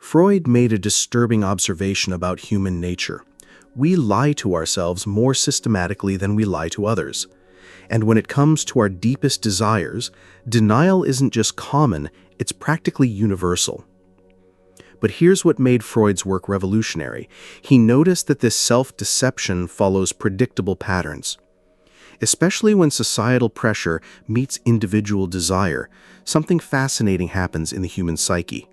Freud made a disturbing observation about human nature. We lie to ourselves more systematically than we lie to others. And when it comes to our deepest desires, denial isn't just common, it's practically universal. But here's what made Freud's work revolutionary. He noticed that this self-deception follows predictable patterns. Especially when societal pressure meets individual desire, something fascinating happens in the human psyche.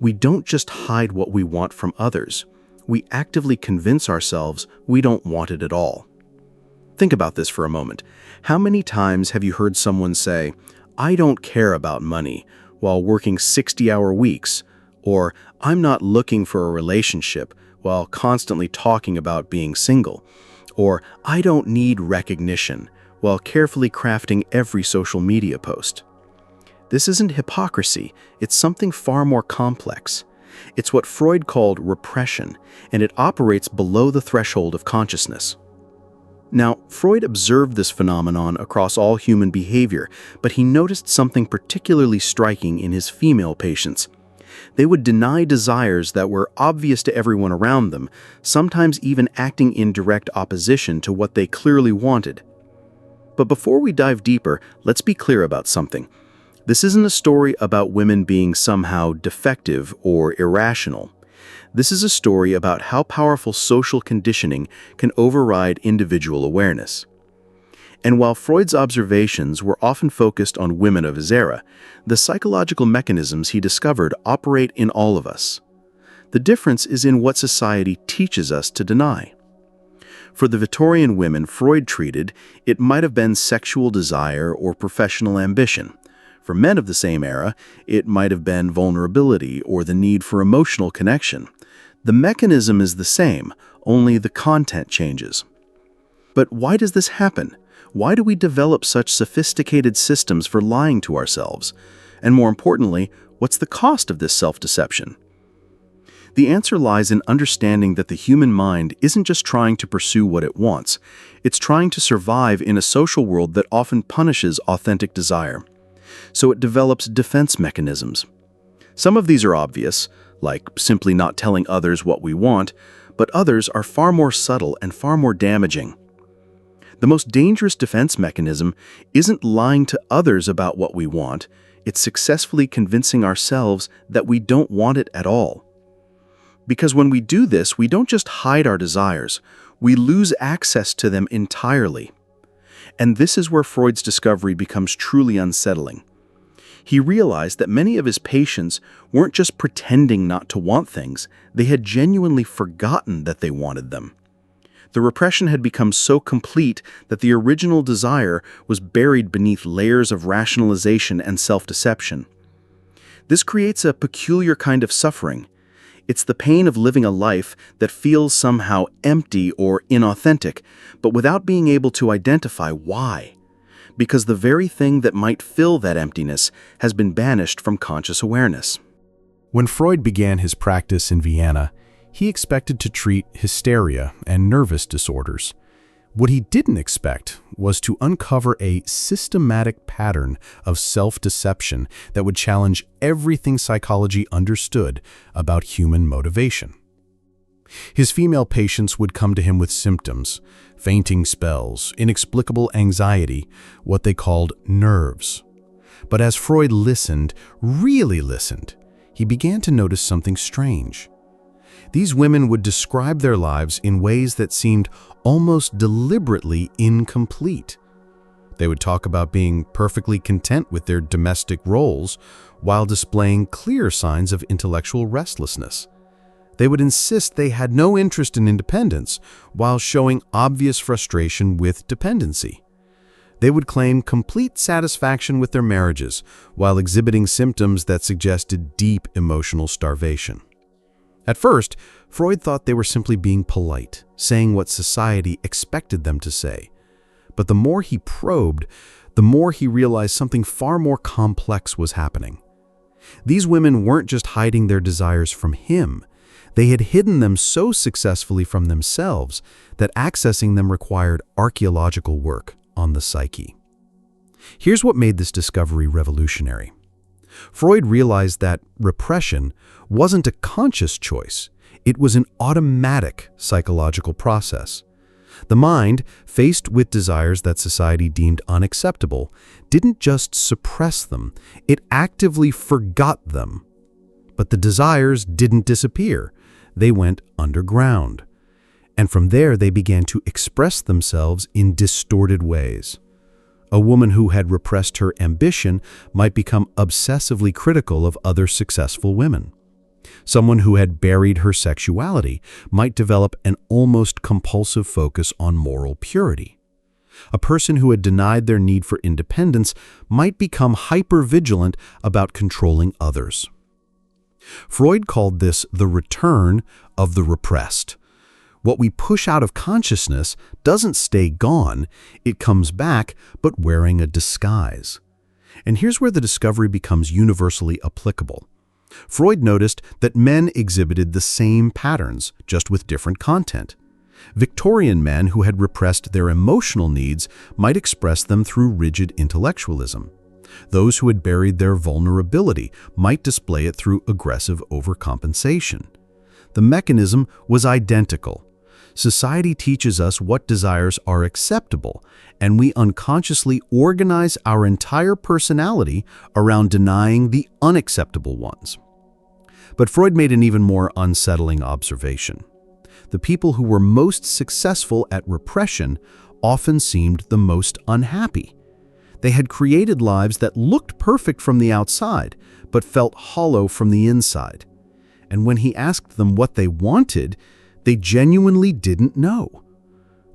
We don't just hide what we want from others. We actively convince ourselves we don't want it at all. Think about this for a moment. How many times have you heard someone say, "I don't care about money," while working 60-hour weeks, or "I'm not looking for a relationship," while constantly talking about being single, or "I don't need recognition," while carefully crafting every social media post? This isn't hypocrisy, it's something far more complex. It's what Freud called repression, and it operates below the threshold of consciousness. Now, Freud observed this phenomenon across all human behavior, but he noticed something particularly striking in his female patients. They would deny desires that were obvious to everyone around them, sometimes even acting in direct opposition to what they clearly wanted. But before we dive deeper, let's be clear about something. This isn't a story about women being somehow defective or irrational. This is a story about how powerful social conditioning can override individual awareness. And while Freud's observations were often focused on women of his era, the psychological mechanisms he discovered operate in all of us. The difference is in what society teaches us to deny. For the Victorian women Freud treated, it might have been sexual desire or professional ambition. For men of the same era, it might have been vulnerability or the need for emotional connection. The mechanism is the same, only the content changes. But why does this happen? Why do we develop such sophisticated systems for lying to ourselves? And more importantly, what's the cost of this self-deception? The answer lies in understanding that the human mind isn't just trying to pursue what it wants. It's trying to survive in a social world that often punishes authentic desire. So it develops defense mechanisms. Some of these are obvious, like simply not telling others what we want, but others are far more subtle and far more damaging. The most dangerous defense mechanism isn't lying to others about what we want, it's successfully convincing ourselves that we don't want it at all. Because when we do this, we don't just hide our desires, we lose access to them entirely. And this is where Freud's discovery becomes truly unsettling. He realized that many of his patients weren't just pretending not to want things, they had genuinely forgotten that they wanted them. The repression had become so complete that the original desire was buried beneath layers of rationalization and self-deception. This creates a peculiar kind of suffering. It's the pain of living a life that feels somehow empty or inauthentic, but without being able to identify why. Because the very thing that might fill that emptiness has been banished from conscious awareness. When Freud began his practice in Vienna, he expected to treat hysteria and nervous disorders. What he didn't expect was to uncover a systematic pattern of self-deception that would challenge everything psychology understood about human motivation. His female patients would come to him with symptoms, fainting spells, inexplicable anxiety, what they called nerves. But as Freud listened, really listened, he began to notice something strange. These women would describe their lives in ways that seemed almost deliberately incomplete. They would talk about being perfectly content with their domestic roles while displaying clear signs of intellectual restlessness. They would insist they had no interest in independence while showing obvious frustration with dependency. They would claim complete satisfaction with their marriages while exhibiting symptoms that suggested deep emotional starvation. At first, Freud thought they were simply being polite, saying what society expected them to say. But the more he probed, the more he realized something far more complex was happening. These women weren't just hiding their desires from him. They had hidden them so successfully from themselves that accessing them required archaeological work on the psyche. Here's what made this discovery revolutionary. Freud realized that repression wasn't a conscious choice. It was an automatic psychological process. The mind, faced with desires that society deemed unacceptable, didn't just suppress them, it actively forgot them. But the desires didn't disappear. They went underground. And from there they began to express themselves in distorted ways. A woman who had repressed her ambition might become obsessively critical of other successful women. Someone who had buried her sexuality might develop an almost compulsive focus on moral purity. A person who had denied their need for independence might become hyper-vigilant about controlling others. Freud called this the return of the repressed. What we push out of consciousness doesn't stay gone, it comes back, but wearing a disguise. And here's where the discovery becomes universally applicable. Freud noticed that men exhibited the same patterns, just with different content. Victorian men who had repressed their emotional needs might express them through rigid intellectualism. Those who had buried their vulnerability might display it through aggressive overcompensation. The mechanism was identical. Society teaches us what desires are acceptable, and we unconsciously organize our entire personality around denying the unacceptable ones. But Freud made an even more unsettling observation. The people who were most successful at repression often seemed the most unhappy. They had created lives that looked perfect from the outside, but felt hollow from the inside. And when he asked them what they wanted, they genuinely didn't know.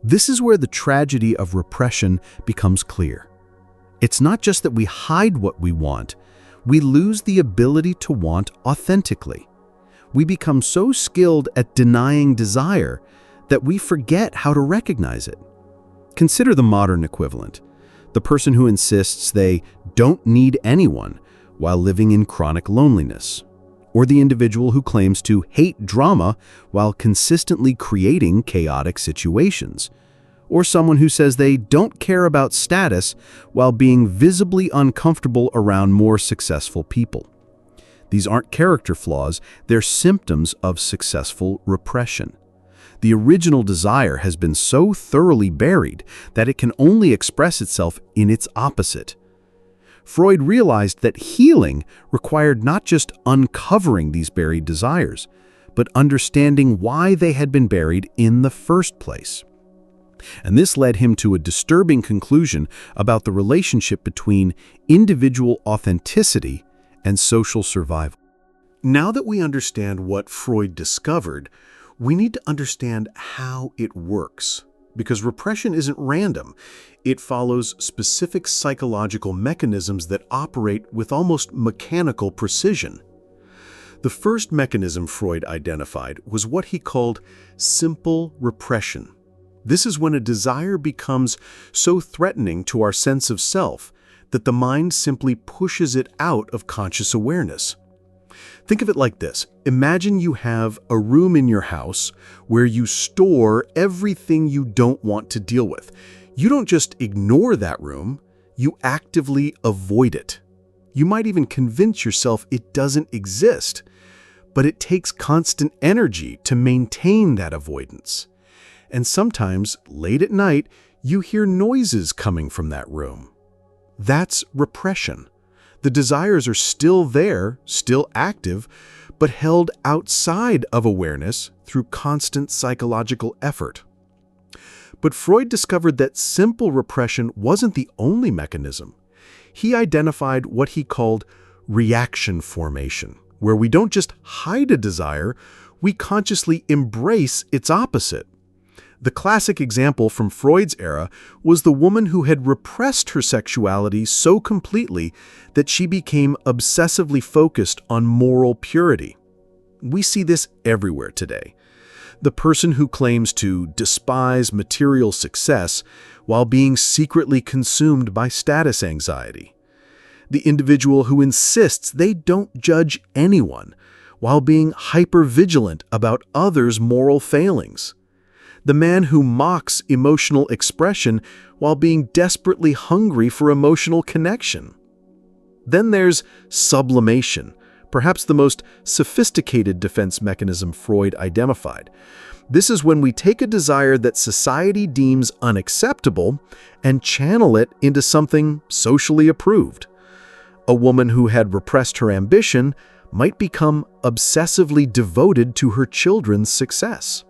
This is where the tragedy of repression becomes clear. It's not just that we hide what we want, we lose the ability to want authentically. We become so skilled at denying desire that we forget how to recognize it. Consider the modern equivalent. The person who insists they don't need anyone while living in chronic loneliness. Or the individual who claims to hate drama while consistently creating chaotic situations. Or someone who says they don't care about status while being visibly uncomfortable around more successful people. These aren't character flaws, they're symptoms of successful repression. The original desire has been so thoroughly buried that it can only express itself in its opposite. Freud realized that healing required not just uncovering these buried desires, but understanding why they had been buried in the first place. And this led him to a disturbing conclusion about the relationship between individual authenticity and social survival. Now that we understand what Freud discovered, we need to understand how it works. Because repression isn't random. It follows specific psychological mechanisms that operate with almost mechanical precision. The first mechanism Freud identified was what he called simple repression. This is when a desire becomes so threatening to our sense of self that the mind simply pushes it out of conscious awareness. Think of it like this. Imagine you have a room in your house where you store everything you don't want to deal with. You don't just ignore that room, you actively avoid it. You might even convince yourself it doesn't exist, but it takes constant energy to maintain that avoidance. And sometimes, late at night, you hear noises coming from that room. That's repression. The desires are still there, still active, but held outside of awareness through constant psychological effort. But Freud discovered that simple repression wasn't the only mechanism. He identified what he called reaction formation, where we don't just hide a desire, we consciously embrace its opposite. The classic example from Freud's era was the woman who had repressed her sexuality so completely that she became obsessively focused on moral purity. We see this everywhere today. The person who claims to despise material success while being secretly consumed by status anxiety. The individual who insists they don't judge anyone while being hypervigilant about others' moral failings. The man who mocks emotional expression while being desperately hungry for emotional connection. Then there's sublimation, perhaps the most sophisticated defense mechanism Freud identified. This is when we take a desire that society deems unacceptable and channel it into something socially approved. A woman who had repressed her ambition might become obsessively devoted to her children's success.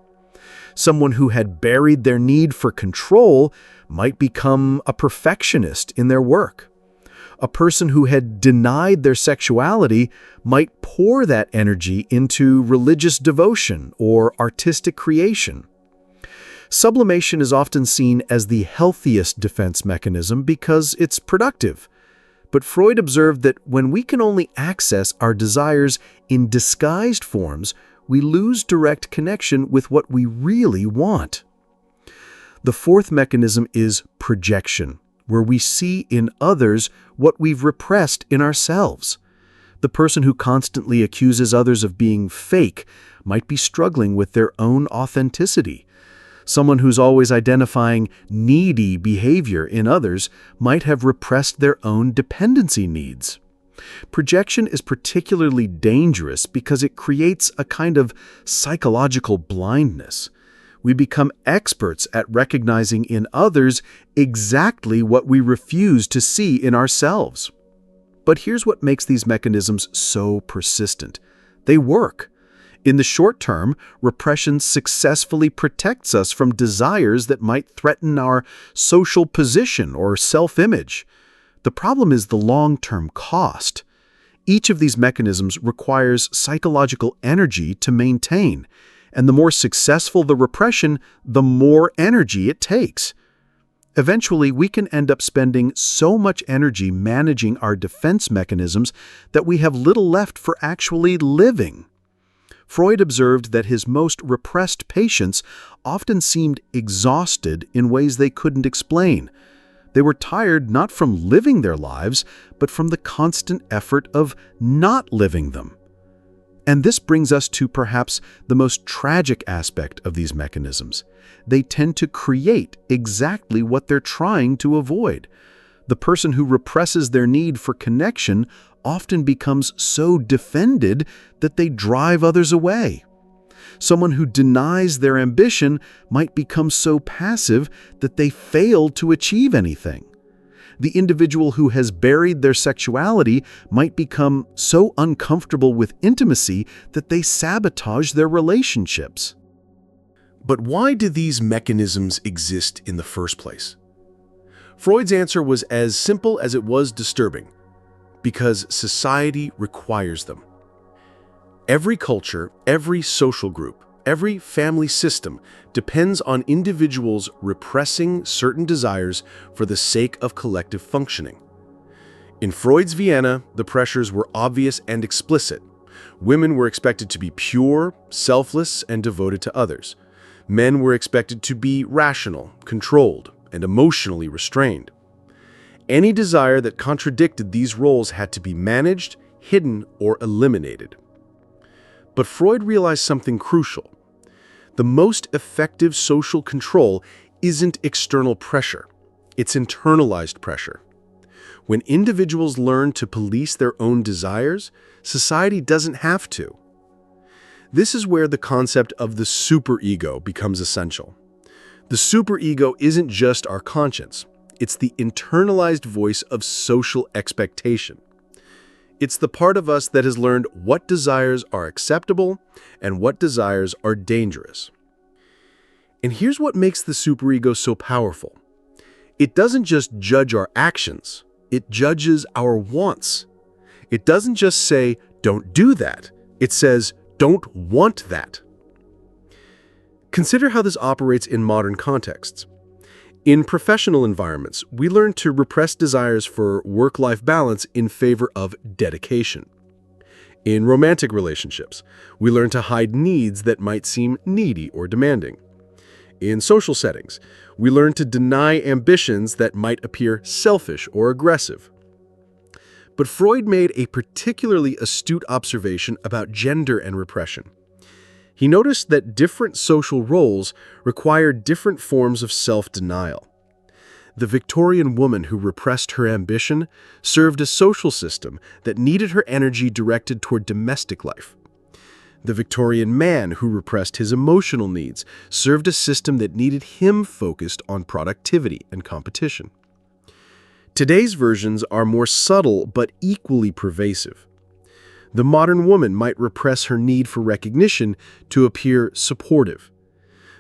Someone who had buried their need for control might become a perfectionist in their work. A person who had denied their sexuality might pour that energy into religious devotion or artistic creation. Sublimation is often seen as the healthiest defense mechanism because it's productive. But Freud observed that when we can only access our desires in disguised forms, we lose direct connection with what we really want. The fourth mechanism is projection, where we see in others what we've repressed in ourselves. The person who constantly accuses others of being fake might be struggling with their own authenticity. Someone who's always identifying needy behavior in others might have repressed their own dependency needs. Projection is particularly dangerous because it creates a kind of psychological blindness. We become experts at recognizing in others exactly what we refuse to see in ourselves. But here's what makes these mechanisms so persistent. They work. In the short term, repression successfully protects us from desires that might threaten our social position or self-image. The problem is the long-term cost. Each of these mechanisms requires psychological energy to maintain, and the more successful the repression, the more energy it takes. Eventually, we can end up spending so much energy managing our defense mechanisms that we have little left for actually living. Freud observed that his most repressed patients often seemed exhausted in ways they couldn't explain. They were tired not from living their lives, but from the constant effort of not living them. And this brings us to perhaps the most tragic aspect of these mechanisms. They tend to create exactly what they're trying to avoid. The person who represses their need for connection often becomes so defended that they drive others away. Someone who denies their ambition might become so passive that they fail to achieve anything. The individual who has buried their sexuality might become so uncomfortable with intimacy that they sabotage their relationships. But why do these mechanisms exist in the first place? Freud's answer was as simple as it was disturbing: because society requires them. Every culture, every social group, every family system depends on individuals repressing certain desires for the sake of collective functioning. In Freud's Vienna, the pressures were obvious and explicit. Women were expected to be pure, selfless, and devoted to others. Men were expected to be rational, controlled, and emotionally restrained. Any desire that contradicted these roles had to be managed, hidden, or eliminated. But Freud realized something crucial. The most effective social control isn't external pressure, it's internalized pressure. When individuals learn to police their own desires, society doesn't have to. This is where the concept of the superego becomes essential. The superego isn't just our conscience. It's the internalized voice of social expectation. It's the part of us that has learned what desires are acceptable and what desires are dangerous. And here's what makes the superego so powerful. It doesn't just judge our actions, it judges our wants. It doesn't just say, "Don't do that." It says, "Don't want that." Consider how this operates in modern contexts. In professional environments, we learn to repress desires for work-life balance in favor of dedication. In romantic relationships, we learn to hide needs that might seem needy or demanding. In social settings, we learn to deny ambitions that might appear selfish or aggressive. But Freud made a particularly astute observation about gender and repression. He noticed that different social roles require different forms of self-denial. The Victorian woman who repressed her ambition served a social system that needed her energy directed toward domestic life. The Victorian man who repressed his emotional needs served a system that needed him focused on productivity and competition. Today's versions are more subtle but equally pervasive. The modern woman might repress her need for recognition to appear supportive.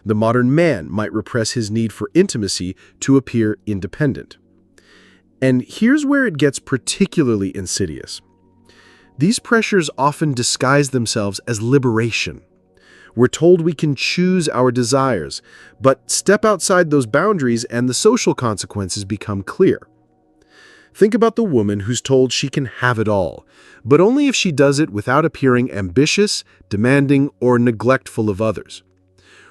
The modern man might repress his need for intimacy to appear independent. And here's where it gets particularly insidious. These pressures often disguise themselves as liberation. We're told we can choose our desires, but step outside those boundaries and the social consequences become clear. Think about the woman who's told she can have it all, but only if she does it without appearing ambitious, demanding, or neglectful of others.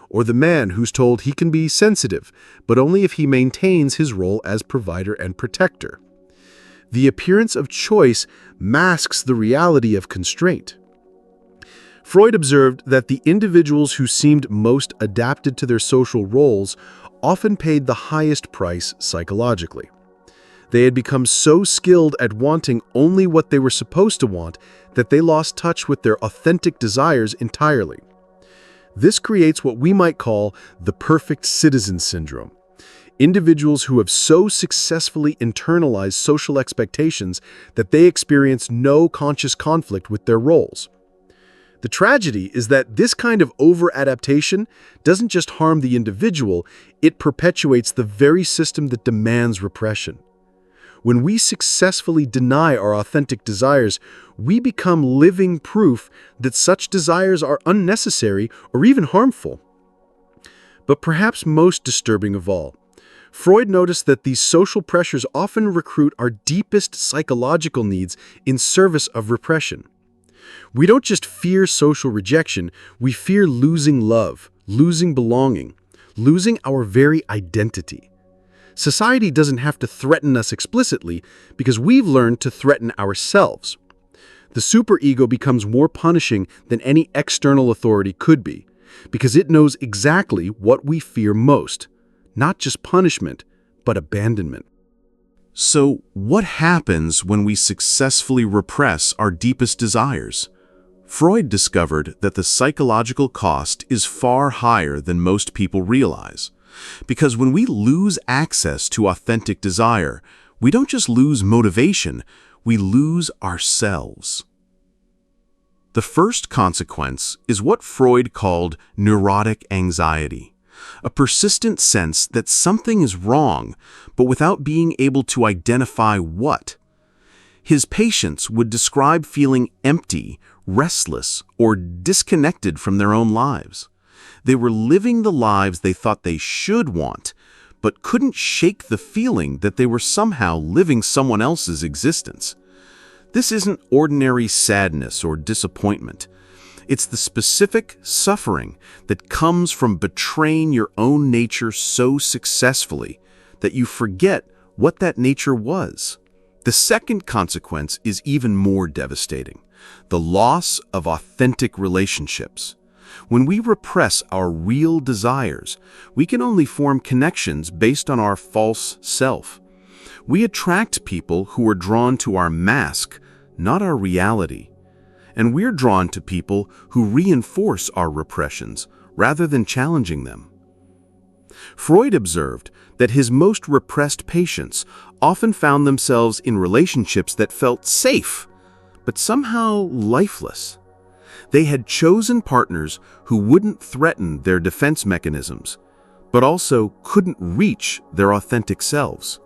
Or the man who's told he can be sensitive, but only if he maintains his role as provider and protector. The appearance of choice masks the reality of constraint. Freud observed that the individuals who seemed most adapted to their social roles often paid the highest price psychologically. They had become so skilled at wanting only what they were supposed to want that they lost touch with their authentic desires entirely. This creates what we might call the perfect citizen syndrome. Individuals who have so successfully internalized social expectations that they experience no conscious conflict with their roles. The tragedy is that this kind of over-adaptation doesn't just harm the individual, it perpetuates the very system that demands repression. When we successfully deny our authentic desires, we become living proof that such desires are unnecessary or even harmful. But perhaps most disturbing of all, Freud noticed that these social pressures often recruit our deepest psychological needs in service of repression. We don't just fear social rejection, we fear losing love, losing belonging, losing our very identity. Society doesn't have to threaten us explicitly because we've learned to threaten ourselves. The superego becomes more punishing than any external authority could be because it knows exactly what we fear most. Not just punishment, but abandonment. So, what happens when we successfully repress our deepest desires? Freud discovered that the psychological cost is far higher than most people realize. Because when we lose access to authentic desire, we don't just lose motivation, we lose ourselves. The first consequence is what Freud called neurotic anxiety. A persistent sense that something is wrong, but without being able to identify what. His patients would describe feeling empty, restless, or disconnected from their own lives. They were living the lives they thought they should want, but couldn't shake the feeling that they were somehow living someone else's existence. This isn't ordinary sadness or disappointment. It's the specific suffering that comes from betraying your own nature so successfully that you forget what that nature was. The second consequence is even more devastating: the loss of authentic relationships. When we repress our real desires, we can only form connections based on our false self. We attract people who are drawn to our mask, not our reality. And we're drawn to people who reinforce our repressions rather than challenging them. Freud observed that his most repressed patients often found themselves in relationships that felt safe, but somehow lifeless. They had chosen partners who wouldn't threaten their defense mechanisms, but also couldn't reach their authentic selves.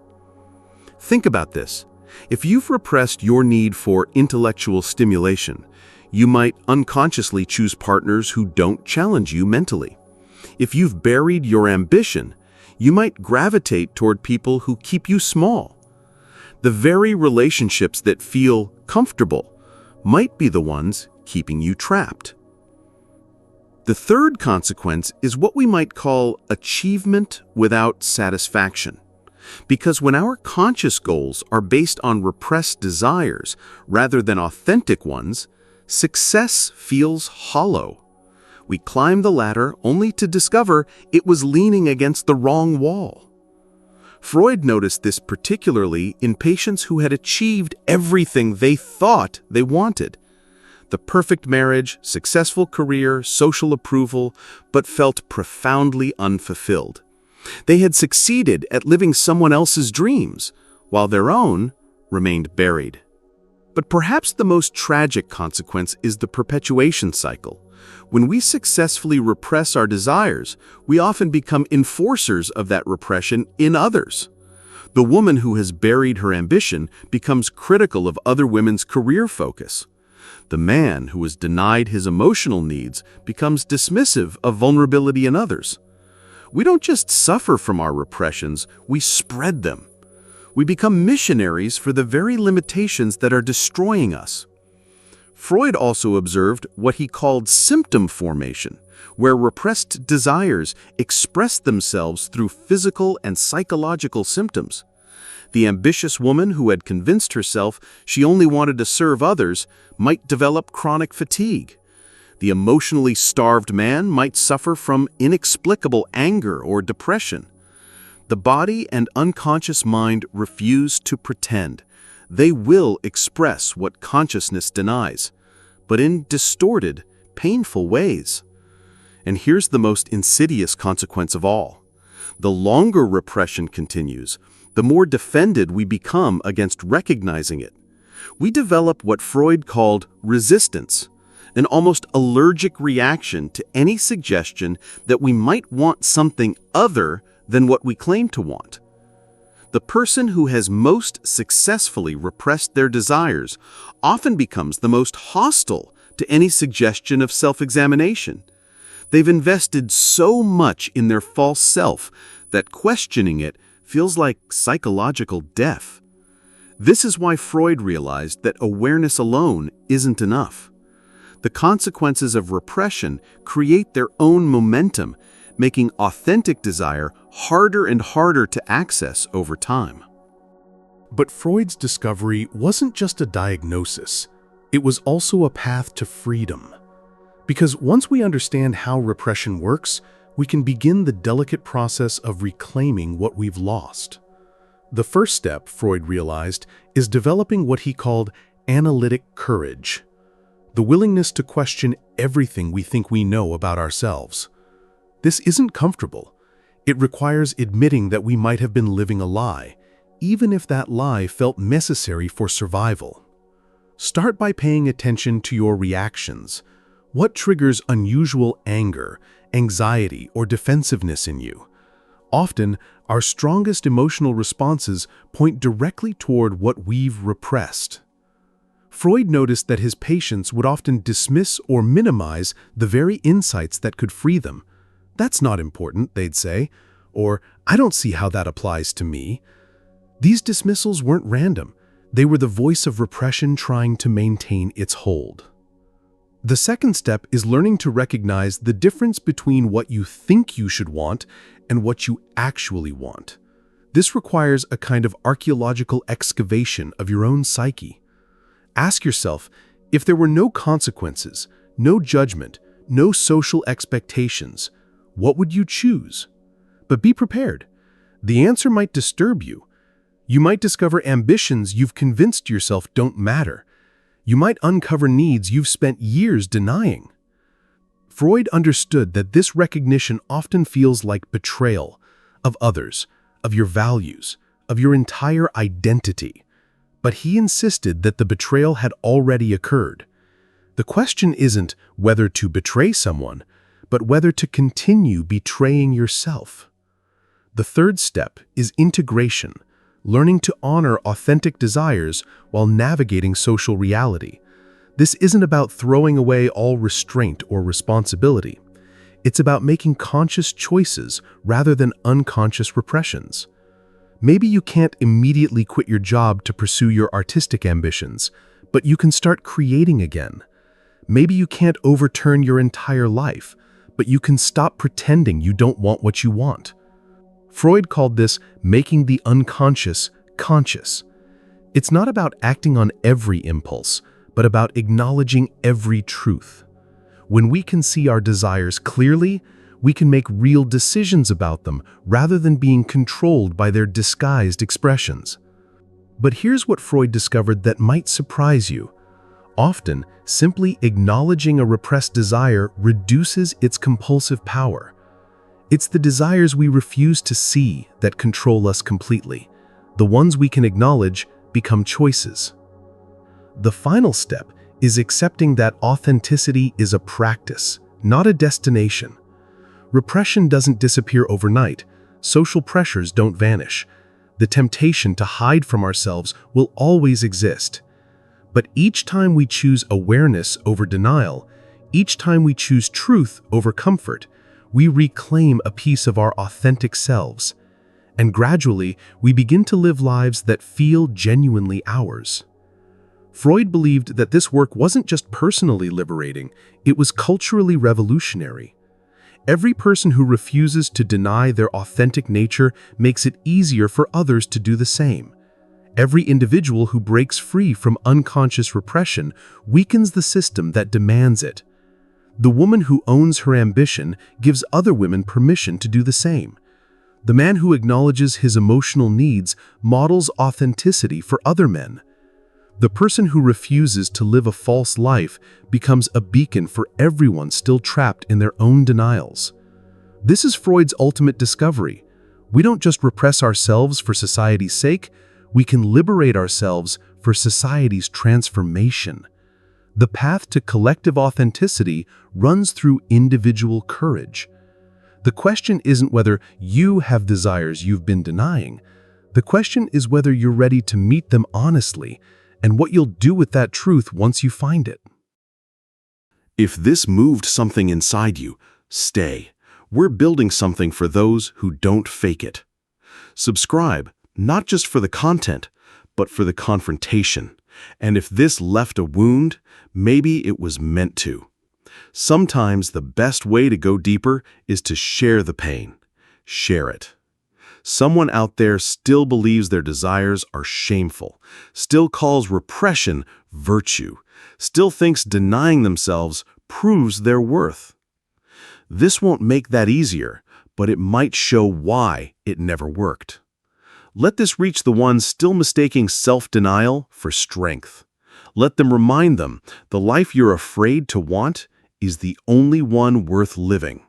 Think about this. If you've repressed your need for intellectual stimulation, you might unconsciously choose partners who don't challenge you mentally. If you've buried your ambition, you might gravitate toward people who keep you small. The very relationships that feel comfortable might be the ones keeping you trapped. The third consequence is what we might call achievement without satisfaction. Because when our conscious goals are based on repressed desires rather than authentic ones, success feels hollow. We climb the ladder only to discover it was leaning against the wrong wall. Freud noticed this particularly in patients who had achieved everything they thought they wanted. The perfect marriage, successful career, social approval, but felt profoundly unfulfilled. They had succeeded at living someone else's dreams, while their own remained buried. But perhaps the most tragic consequence is the perpetuation cycle. When we successfully repress our desires, we often become enforcers of that repression in others. The woman who has buried her ambition becomes critical of other women's career focus. The man who has denied his emotional needs becomes dismissive of vulnerability in others. We don't just suffer from our repressions, we spread them. We become missionaries for the very limitations that are destroying us. Freud also observed what he called symptom formation, where repressed desires express themselves through physical and psychological symptoms. The ambitious woman who had convinced herself she only wanted to serve others might develop chronic fatigue. The emotionally starved man might suffer from inexplicable anger or depression. The body and unconscious mind refuse to pretend. They will express what consciousness denies, but in distorted, painful ways. And here's the most insidious consequence of all. The longer repression continues, the more defended we become against recognizing it. We develop what Freud called resistance, an almost allergic reaction to any suggestion that we might want something other than what we claim to want. The person who has most successfully repressed their desires often becomes the most hostile to any suggestion of self-examination. They've invested so much in their false self that questioning it feels like psychological death. This is why Freud realized that awareness alone isn't enough. The consequences of repression create their own momentum, making authentic desire harder and harder to access over time. But Freud's discovery wasn't just a diagnosis. It was also a path to freedom. Because once we understand how repression works, we can begin the delicate process of reclaiming what we've lost. The first step, Freud realized, is developing what he called analytic courage, the willingness to question everything we think we know about ourselves. This isn't comfortable. It requires admitting that we might have been living a lie, even if that lie felt necessary for survival. Start by paying attention to your reactions. What triggers unusual anger, anxiety, or defensiveness in you? Often, our strongest emotional responses point directly toward what we've repressed. Freud noticed that his patients would often dismiss or minimize the very insights that could free them. "That's not important," they'd say, or "I don't see how that applies to me." These dismissals weren't random. They were the voice of repression trying to maintain its hold. The second step is learning to recognize the difference between what you think you should want and what you actually want. This requires a kind of archaeological excavation of your own psyche. Ask yourself, if there were no consequences, no judgment, no social expectations, what would you choose? But be prepared. The answer might disturb you. You might discover ambitions you've convinced yourself don't matter. You might uncover needs you've spent years denying. Freud understood that this recognition often feels like betrayal of others, of your values, of your entire identity. But he insisted that the betrayal had already occurred. The question isn't whether to betray someone, but whether to continue betraying yourself. The third step is integration, learning to honor authentic desires while navigating social reality. This isn't about throwing away all restraint or responsibility. It's about making conscious choices rather than unconscious repressions. Maybe you can't immediately quit your job to pursue your artistic ambitions, but you can start creating again. Maybe you can't overturn your entire life, but you can stop pretending you don't want what you want. Freud called this making the unconscious conscious. It's not about acting on every impulse, but about acknowledging every truth. When we can see our desires clearly, We can make real decisions about them rather than being controlled by their disguised expressions. But here's what Freud discovered that might surprise you. Often, simply acknowledging a repressed desire reduces its compulsive power. It's the desires we refuse to see that control us completely. The ones we can acknowledge become choices. The final step is accepting that authenticity is a practice, not a destination. Repression doesn't disappear overnight. Social pressures don't vanish. The temptation to hide from ourselves will always exist. But each time we choose awareness over denial, each time we choose truth over comfort, we reclaim a piece of our authentic selves. And gradually, we begin to live lives that feel genuinely ours. Freud believed that this work wasn't just personally liberating, it was culturally revolutionary. Every person who refuses to deny their authentic nature makes it easier for others to do the same. Every individual who breaks free from unconscious repression weakens the system that demands it. The woman who owns her ambition gives other women permission to do the same. The man who acknowledges his emotional needs models authenticity for other men. The person who refuses to live a false life becomes a beacon for everyone still trapped in their own denials. This is Freud's ultimate discovery. We don't just repress ourselves for society's sake, we can liberate ourselves for society's transformation. The path to collective authenticity runs through individual courage. The question isn't whether you have desires you've been denying. The question is whether you're ready to meet them honestly, and what you'll do with that truth once you find it. If this moved something inside you, stay. We're building something for those who don't fake it. Subscribe, not just for the content, but for the confrontation. And if this left a wound, maybe it was meant to. Sometimes the best way to go deeper is to share the pain. Share it. Someone out there still believes their desires are shameful, still calls repression virtue, still thinks denying themselves proves their worth. This won't make that easier, but it might show why it never worked. Let this reach the ones still mistaking self-denial for strength. Let them remind them the life you're afraid to want is the only one worth living.